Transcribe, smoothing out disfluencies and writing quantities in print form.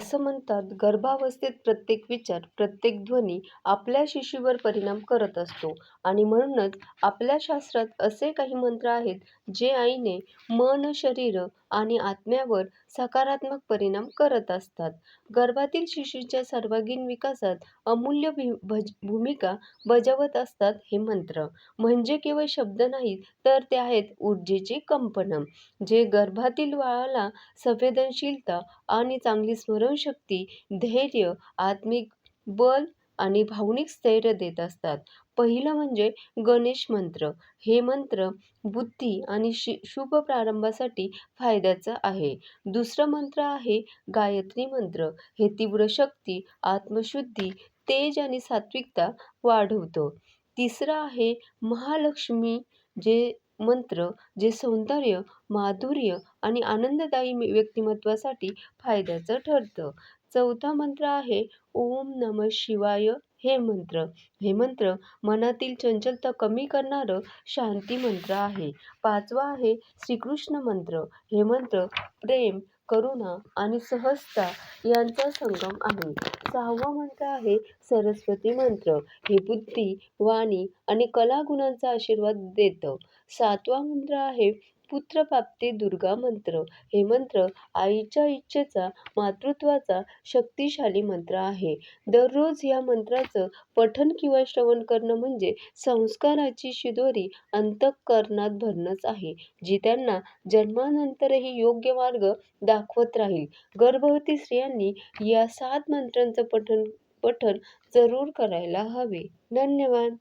असं म्हणतात, गर्भावस्थेत प्रत्येक विचार, प्रत्येक ध्वनी आपल्या शिशीवर परिणाम करत असतो आणि म्हणूनच आपल्या शास्त्रात असे काही मंत्र आहेत, जे आईने मन, शरीर आणि आत्म्यावर सकारात्मक परिणाम करत असतात. गर्भातील शिशूच्या सर्वांगीण विकासात अमूल्य भूमिका बजावत असतात हे मंत्र. म्हणजे केवळ शब्द नाहीत, तर ते आहेत ऊर्जेचे कंपन, जे गर्भातील बाळाला संवेदनशीलता आणि चांगली स्मरणशक्ती, धैर्य, आत्मिक बल आणि भावनिक स्थैर्य देत असतात. पहिलं म्हणजे गणेश मंत्र. हे मंत्र बुद्धी आणि शुभ प्रारंभासाठी फायद्याचं आहे. दुसरं मंत्र आहे गायत्री मंत्र. हे तीव्र शक्ती, आत्मशुद्धी, तेज आणि सात्विकता वाढवतं. तिसरं आहे महालक्ष्मी जे मंत्र, जे सौंदर्य, माधुर्य आणि आनंददायी व्यक्तिमत्वासाठी फायद्याचं ठरतं. चौथा मंत्र आहे ओम नमः शिवाय. हे मंत्र मनातील चंचलता कमी करणारं शांती मंत्र आहे. पाचवा आहे श्रीकृष्ण मंत्र. हे मंत्र प्रेम, करुणा आणि सहजता यांचा संगम आहे. सहावा मंत्र आहे सरस्वती मंत्र. हे बुद्धी, वाणी आणि कलागुणांचा आशीर्वाद देतं. सातवा मंत्र आहे पुत्रप्राप्ती दुर्गा मंत्र. हे मंत्र आईच्या इच्छेचा, मातृत्वाचा शक्तिशाली मंत्र आहे. दररोज या मंत्राचं पठण किंवा श्रवण करणं म्हणजे संस्काराची शिदोरी अंतःकरणात भरणंच आहे, जी त्यांना जन्मानंतरही योग्य मार्ग दाखवत राहील. गर्भवती स्त्रियांनी या 7 मंत्रांचं पठण जरूर करायला हवे. धन्यवाद.